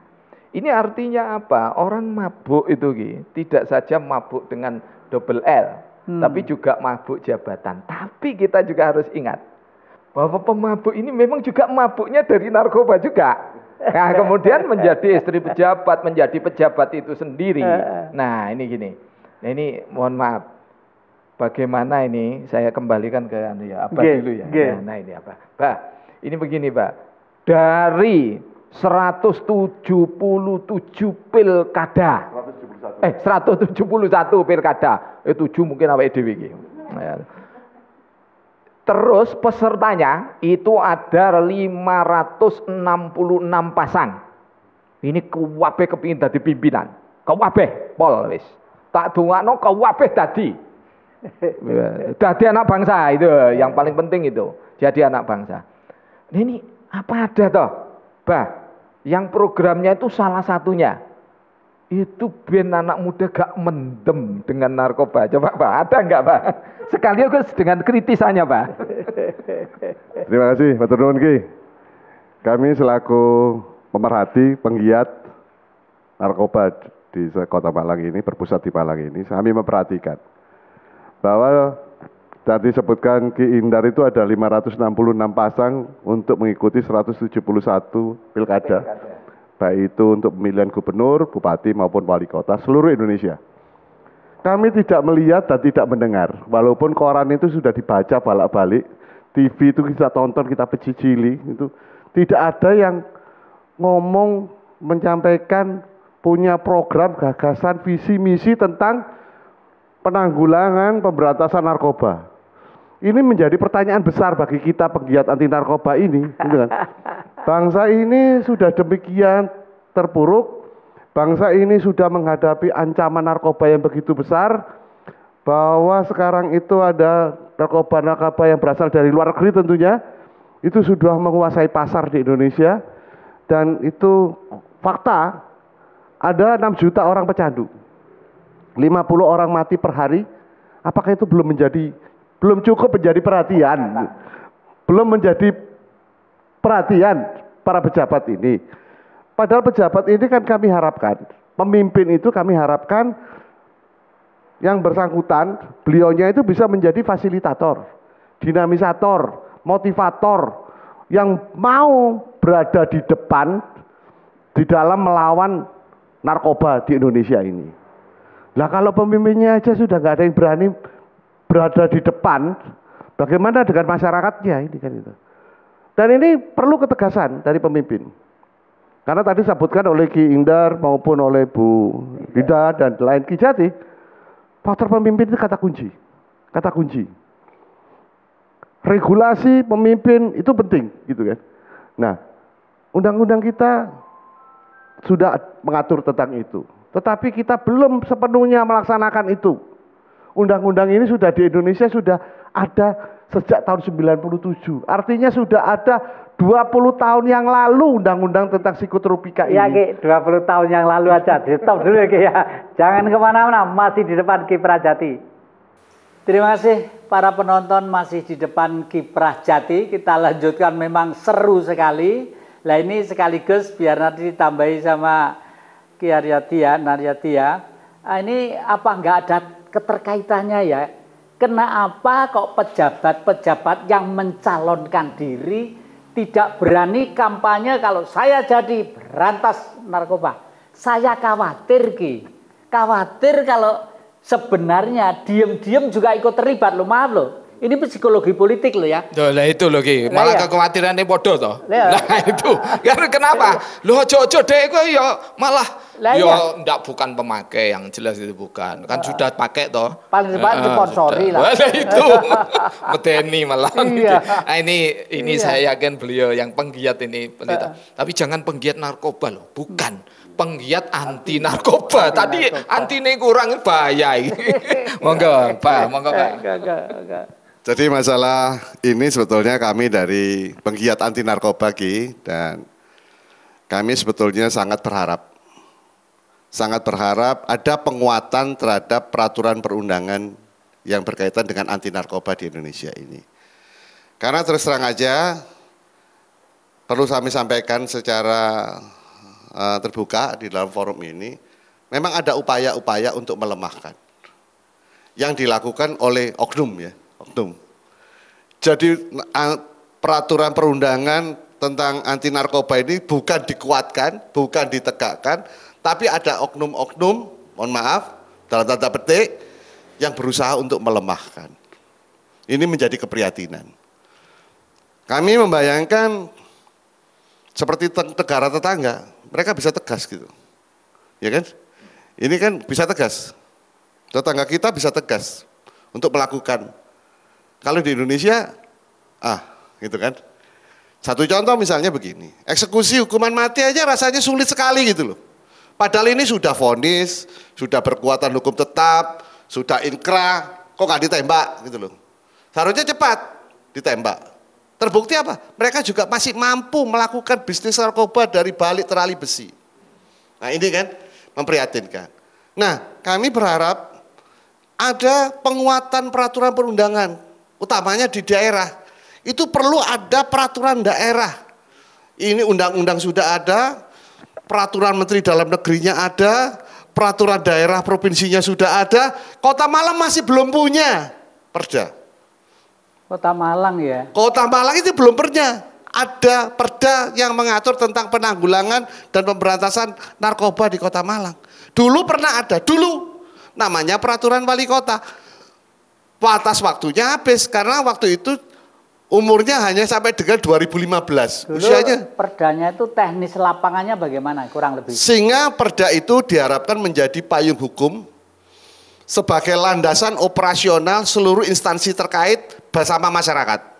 ini artinya apa? Orang mabuk itu Ki, tidak saja mabuk dengan double L. Tapi juga mabuk jabatan. Tapi kita juga harus ingat bahwa pemabuk ini memang juga mabuknya dari narkoba juga. Nah, kemudian menjadi istri pejabat, menjadi pejabat itu sendiri. Nah, ini gini. Nah, ini mohon maaf. Bagaimana ini saya kembalikan ke Abah dulu ya. Nah, ini apa? Bah, ini begini, Pak. Dari 177 pilkada. 171 pilkada. 7 mungkin awake dhewe iki. Terus pesertanya itu ada 566 pasang. Ini kabeh kepingin dadi pimpinan. Kabeh pol wis. Tak dongakno kabeh dadi. Dadi anak bangsa itu yang paling penting itu. Jadi anak bangsa. Ini apa ada toh? Bah, yang programnya itu salah satunya itu ben anak muda gak mendem dengan narkoba. Coba Pak, ada enggak Pak? Sekaligus dengan kritisannya Pak. Terima kasih Pak Turun Ki. Kami selaku pemerhati, penggiat narkoba di Kota Malang ini, berpusat di Malang ini, kami memperhatikan bahwa tadi disebutkan Ki Indar itu ada 566 pasang untuk mengikuti 171 pilkada. Baik itu untuk pemilihan gubernur, bupati maupun wali kota seluruh Indonesia. Kami tidak melihat dan tidak mendengar, walaupun koran itu sudah dibaca bolak-balik, TV itu kita tonton, kita pecicili, itu tidak ada yang ngomong, menyampaikan punya program, gagasan, visi, misi tentang penanggulangan pemberantasan narkoba. Ini menjadi pertanyaan besar bagi kita penggiat anti narkoba ini, gitu kan? Bangsa ini sudah demikian terpuruk, bangsa ini sudah menghadapi ancaman narkoba yang begitu besar, bahwa sekarang itu ada narkoba-narkoba yang berasal dari luar negeri tentunya, itu sudah menguasai pasar di Indonesia, dan itu fakta, ada 6 juta orang pecandu, 50 orang mati per hari. Apakah itu belum cukup menjadi perhatian? Belum menjadi perhatian para pejabat ini. Padahal pejabat ini kan kami harapkan, pemimpin itu kami harapkan yang bersangkutan, beliaunya itu bisa menjadi fasilitator, dinamisator, motivator, yang mau berada di depan di dalam melawan narkoba di Indonesia ini. Lah kalau pemimpinnya aja sudah nggak ada yang berani berada di depan, bagaimana dengan masyarakatnya ini kan itu. Dan ini perlu ketegasan dari pemimpin. Karena tadi disebutkan oleh Ki Indar maupun oleh Bu Bida dan lain Ki Jati, faktor pemimpin itu kata kunci. Kata kunci. Regulasi pemimpin itu penting gitu kan. Nah, undang-undang kita sudah mengatur tentang itu. Tetapi kita belum sepenuhnya melaksanakan itu. Undang-undang ini sudah di Indonesia sudah ada sejak tahun 97. Artinya sudah ada 20 tahun yang lalu undang-undang tentang psikotropika ini. Ya Ki, 20 tahun yang lalu aja. Di stop dulu ya Ki ya. Jangan kemana-mana, masih di depan Kiprah Jati. Terima kasih para penonton masih di depan Kiprah Jati. Kita lanjutkan, memang seru sekali. Nah ini sekaligus biar nanti ditambahi sama Ki Naryati ya. Ini apa nggak ada keterkaitannya ya? Kenapa kok pejabat-pejabat yang mencalonkan diri tidak berani kampanye kalau saya jadi berantas narkoba? Saya khawatir Ki. Khawatir kalau sebenarnya diem-diem juga ikut terlibat loh, maaf loh. Ini psikologi politik loh ya. Lah itu loh Ki, malah kekhawatirannya bodoh toh. Nah itu, karena kenapa? Loh ojo-ojo deh kok ya malah ya ndak bukan pemakai, yang jelas itu bukan. Kan sudah pakai toh. Paling depan sponsori lah. Lah itu. Medeni malah. Nah, ini saya yakin beliau yang penggiat ini pendeta. Tapi jangan penggiat narkoba loh, bukan. Penggiat anti narkoba. Tadi anti ini kurang bahaya. Monggo, Pak, monggo Pak. Jadi masalah ini sebetulnya kami dari penggiat anti narkoba Ki, dan kami sebetulnya sangat berharap ada penguatan terhadap peraturan perundangan yang berkaitan dengan anti narkoba di Indonesia ini. Karena terus terang aja perlu kami sampaikan secara terbuka di dalam forum ini, memang ada upaya-upaya untuk melemahkan yang dilakukan oleh oknum ya. Jadi peraturan perundangan tentang anti narkoba ini bukan dikuatkan, bukan ditegakkan, tapi ada oknum-oknum, mohon maaf, dalam tanda petik, yang berusaha untuk melemahkan. Ini menjadi keprihatinan. Kami membayangkan seperti negara tetangga, mereka bisa tegas gitu. Ya kan? Ini kan bisa tegas. Tetangga kita bisa tegas untuk melakukan. Kalau di Indonesia, gitu kan. Satu contoh misalnya begini, eksekusi hukuman mati aja rasanya sulit sekali gitu loh. Padahal ini sudah vonis, sudah berkekuatan hukum tetap, sudah inkrah, kok nggak ditembak gitu loh. Seharusnya cepat ditembak. Terbukti apa? Mereka juga masih mampu melakukan bisnis narkoba dari balik terali besi. Nah ini kan memprihatinkan. Nah kami berharap ada penguatan peraturan perundangan, utamanya di daerah. Itu perlu ada peraturan daerah. Ini undang-undang sudah ada, peraturan menteri dalam negerinya ada, peraturan daerah provinsinya sudah ada, Kota Malang masih belum punya perda. Kota Malang ya? Kota Malang itu belum punya. Ada perda yang mengatur tentang penanggulangan dan pemberantasan narkoba di Kota Malang. Dulu pernah ada, namanya peraturan wali kota. Batas waktunya habis karena waktu itu umurnya hanya sampai dengan 2015. Dulu usianya. Perdanya itu teknis lapangannya bagaimana kurang lebih? Sehingga perda itu diharapkan menjadi payung hukum sebagai landasan operasional seluruh instansi terkait bersama masyarakat.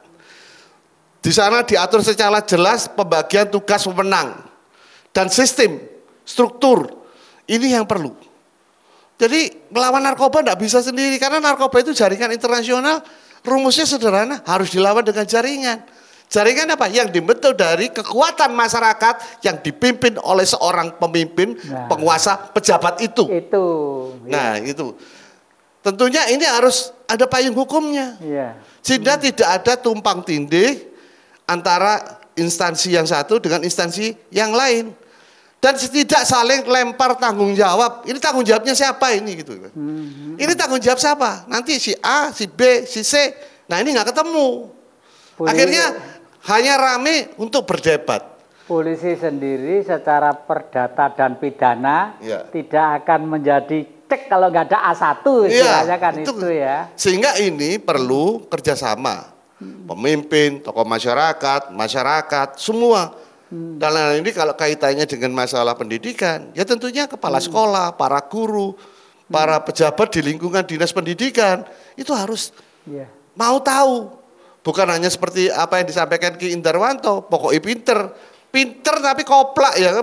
Di sana diatur secara jelas pembagian tugas pemenang dan sistem, struktur. Ini yang perlu. Jadi melawan narkoba tidak bisa sendiri karena narkoba itu jaringan internasional. Rumusnya sederhana, harus dilawan dengan jaringan. Jaringan apa? Yang dibentuk dari kekuatan masyarakat yang dipimpin oleh seorang pemimpin, penguasa, pejabat itu. Nah itu. Tentunya ini harus ada payung hukumnya. Sehingga tidak ada tumpang tindih antara instansi yang satu dengan instansi yang lain. Dan tidak saling lempar tanggung jawab. Ini tanggung jawabnya siapa ini gitu. Ini tanggung jawab siapa? Nanti si A, si B, si C. Nah ini nggak ketemu. Akhirnya hanya rame untuk berdebat. polisi sendiri secara perdata dan pidana tidak akan menjadi cek kalau nggak ada A1 istilahnya kan itu ya. Sehingga ini perlu kerjasama pemimpin, tokoh masyarakat, semua. Dalam hal ini kalau kaitannya dengan masalah pendidikan, ya tentunya kepala sekolah, para guru, para pejabat di lingkungan dinas pendidikan itu harus mau tahu. Bukan hanya seperti apa yang disampaikan Ki Indarwanto, pokoknya pinter tapi koplak ya,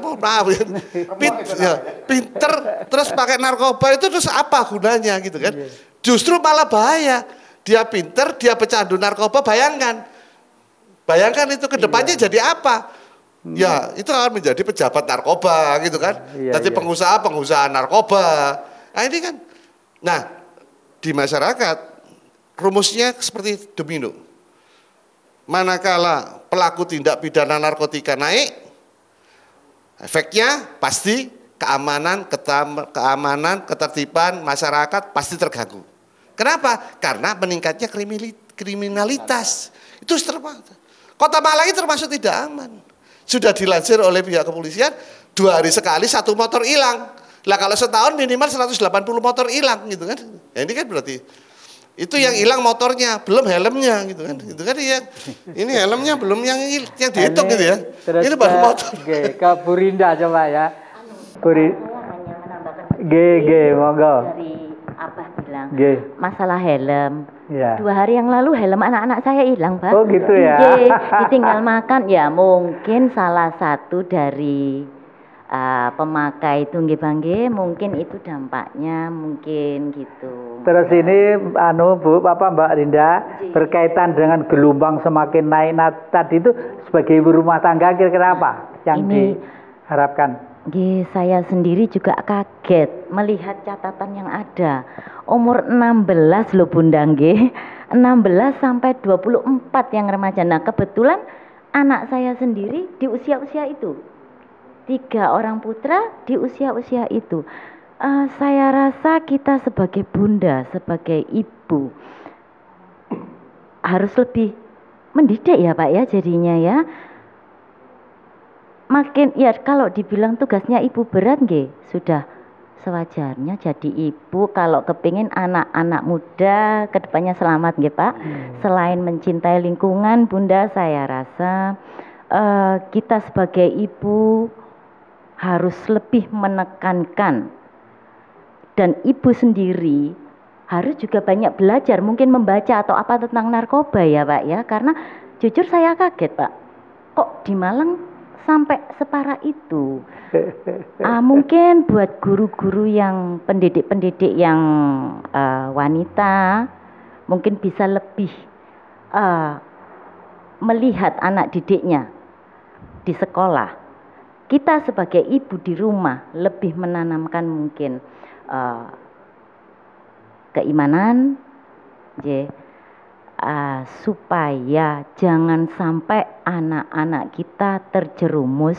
pinter terus pakai narkoba itu terus apa gunanya gitu kan? Justru malah bahaya. Dia pinter, dia pecandu narkoba, bayangkan itu ke depannya jadi apa? Ya itu akan menjadi pejabat narkoba gitu kan? Nanti pengusaha narkoba. Nah ini kan, di masyarakat rumusnya seperti domino. Manakala pelaku tindak pidana narkotika naik, efeknya pasti keamanan, ketertiban masyarakat pasti terganggu. Kenapa? Karena meningkatnya kriminalitas. Itu Kota Malang termasuk tidak aman. Sudah dilansir oleh pihak kepolisian 2 hari sekali 1 motor hilang. Lah kalau setahun minimal 180 motor hilang gitu kan. Ya ini kan berarti itu yang hilang motornya, belum helmnya gitu kan. Itu kan ya. Ini helmnya belum yang dihitung gitu ya. Terus ini baru motor. Ke Burinda coba ya. Monggo. Dari Abah bilang masalah helm. 2 hari yang lalu helm anak-anak saya hilang, Pak. Oh gitu ya. Ditinggal makan, ya mungkin salah satu dari pemakai itu nggih mungkin itu dampaknya mungkin gitu. Terus ini Bu, Mbak Rinda berkaitan dengan gelombang semakin naik tadi itu sebagai ibu rumah tangga kira-kira apa yang diharapkan? Saya sendiri juga kaget melihat catatan yang ada. Umur 16 loh Bunda, 16 sampai 24 yang remaja. Nah kebetulan anak saya sendiri di usia-usia itu. 3 orang putra di usia-usia itu. Saya rasa kita sebagai bunda, sebagai ibu harus lebih mendidik ya Pak ya jadinya ya. Makin ya kalau dibilang tugasnya ibu berat sudah sewajarnya jadi ibu kalau kepingin anak-anak muda kedepannya selamat Pak. Selain mencintai lingkungan Bunda, saya rasa kita sebagai ibu harus lebih menekankan, dan ibu sendiri harus juga banyak belajar, mungkin membaca atau apa tentang narkoba ya Pak ya, karena jujur saya kaget Pak, kok di Malang sampai separah itu. Mungkin buat guru-guru yang pendidik-pendidik yang wanita mungkin bisa lebih melihat anak didiknya di sekolah. Kita sebagai ibu di rumah lebih menanamkan mungkin keimanan, supaya jangan sampai anak-anak kita terjerumus,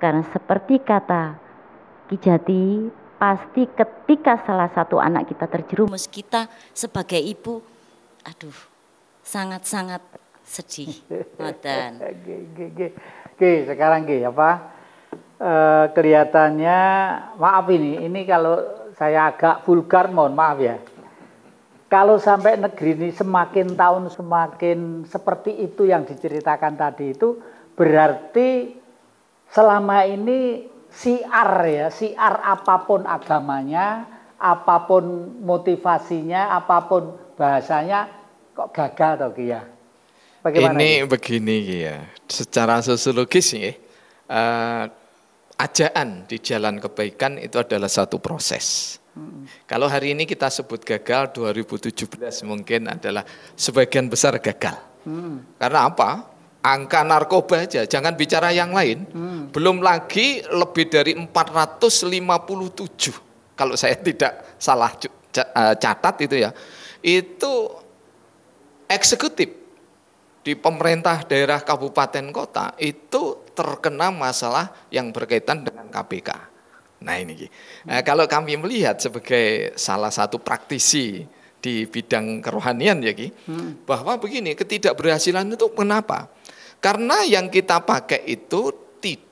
karena seperti kata Ki Jati, pasti ketika salah satu anak kita terjerumus, kita sebagai ibu sangat-sangat sedih. Sekarang kelihatannya maaf ini kalau saya agak vulgar mohon maaf ya. Kalau sampai negeri ini semakin tahun semakin seperti itu yang diceritakan tadi itu, berarti selama ini siar apapun agamanya, apapun motivasinya, apapun bahasanya kok gagal toh Ki ya. Bagaimana ini begini ya, secara sosiologis ajaan di jalan kebaikan itu adalah satu proses. Kalau hari ini kita sebut gagal, 2017 mungkin adalah sebagian besar gagal. Karena apa? Angka narkoba aja, jangan bicara yang lain. Belum lagi lebih dari 457, kalau saya tidak salah catat itu ya. Itu eksekutif di pemerintah daerah kabupaten kota itu terkena masalah yang berkaitan dengan KPK. Nah ini, kalau kami melihat sebagai salah satu praktisi di bidang kerohanian ya Ki, bahwa begini, ketidakberhasilan itu kenapa? Karena yang kita pakai itu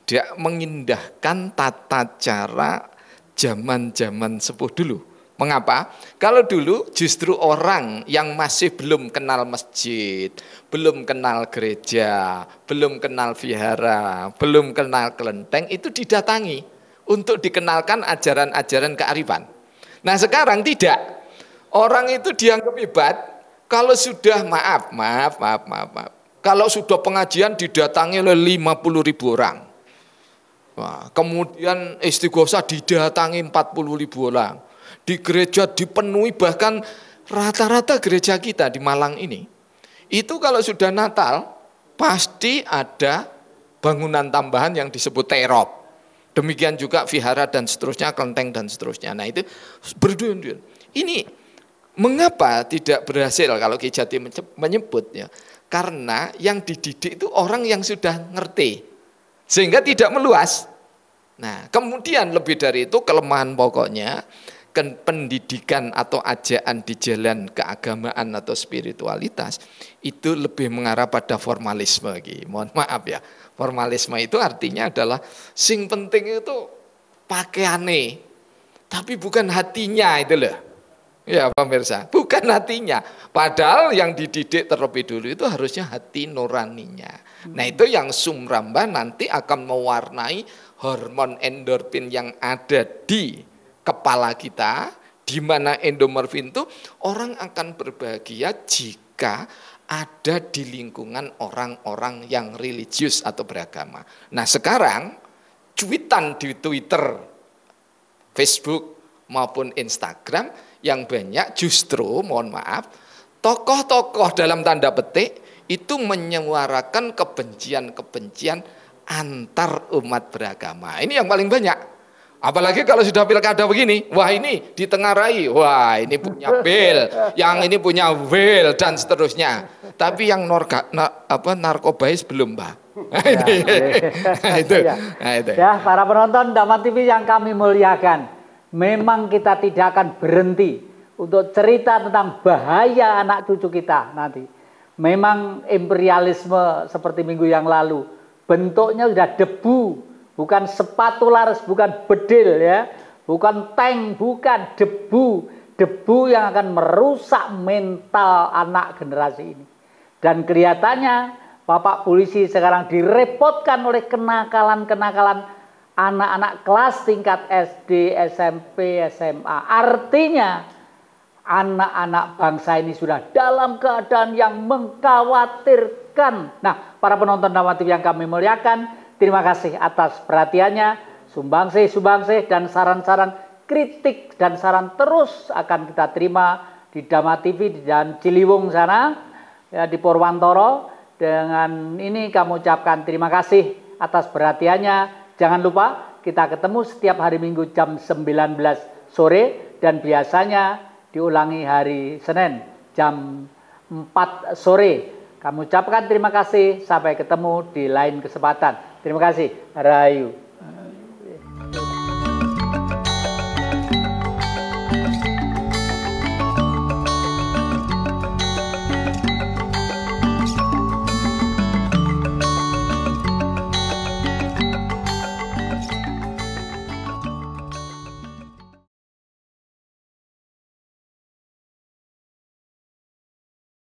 tidak mengindahkan tata cara zaman-zaman sepuh dulu. Mengapa? Kalau dulu justru orang yang masih belum kenal masjid, belum kenal gereja, belum kenal vihara, belum kenal kelenteng, itu didatangi untuk dikenalkan ajaran-ajaran kearifan. Nah sekarang tidak. Orang itu dianggap hebat kalau sudah maaf. Kalau sudah pengajian didatangi oleh 50.000 orang. Wah, kemudian istighosah didatangi 40.000 orang. Di gereja dipenuhi, bahkan rata-rata gereja kita di Malang ini. Itu kalau sudah Natal pasti ada bangunan tambahan yang disebut terop. Demikian juga vihara dan seterusnya, kelenteng dan seterusnya. Nah itu berduyun-duyun. Ini mengapa tidak berhasil kalau Ki Jati menyebutnya? Karena yang dididik itu orang yang sudah ngerti. Sehingga tidak meluas. Nah, kemudian lebih dari itu kelemahan pokoknya pendidikan atau ajaan di jalan keagamaan atau spiritualitas itu lebih mengarah pada formalisme. Mohon maaf ya. Formalisme itu artinya adalah sing penting itu pakaiane, tapi bukan hatinya itu loh. Ya pemirsa, bukan hatinya. Padahal yang dididik terlebih dulu itu harusnya hati nuraninya. Nah itu yang sumramba nanti akan mewarnai hormon endorfin yang ada di kepala kita, di mana endorfin itu orang akan berbahagia jika ada di lingkungan orang-orang yang religius atau beragama. Nah sekarang cuitan di Twitter, Facebook maupun Instagram yang banyak justru, mohon maaf, tokoh-tokoh dalam tanda petik itu menyuarakan kebencian-kebencian antar umat beragama. Ini yang paling banyak. Apalagi kalau sudah pilkada begini, wah ini ditengarai, wah ini punya bel, yang ini punya wel dan seterusnya. Tapi yang narkobais belum, Pak. Itu. Ya, para penonton Dhamma TV yang kami muliakan, memang kita tidak akan berhenti untuk cerita tentang bahaya anak cucu kita nanti. Memang imperialisme seperti minggu yang lalu, bentuknya sudah debu. Bukan sepatu laras, bukan bedil ya, bukan tank, bukan debu. Debu yang akan merusak mental anak generasi ini. Dan kelihatannya Bapak polisi sekarang direpotkan oleh kenakalan-kenakalan anak-anak kelas tingkat SD, SMP, SMA. Artinya anak-anak bangsa ini sudah dalam keadaan yang mengkhawatirkan. Nah, para penonton Dhamma TV yang kami muliakan, terima kasih atas perhatiannya, sumbangsi dan saran-saran, kritik dan saran terus akan kita terima di Dhamma TV dan Ciliwung sana, ya, di Purwantoro. Dengan ini kami ucapkan terima kasih atas perhatiannya. Jangan lupa kita ketemu setiap hari Minggu jam 19 sore dan biasanya diulangi hari Senin jam 4 sore. Kami ucapkan terima kasih, sampai ketemu di lain kesempatan. Terima kasih. Rahayu.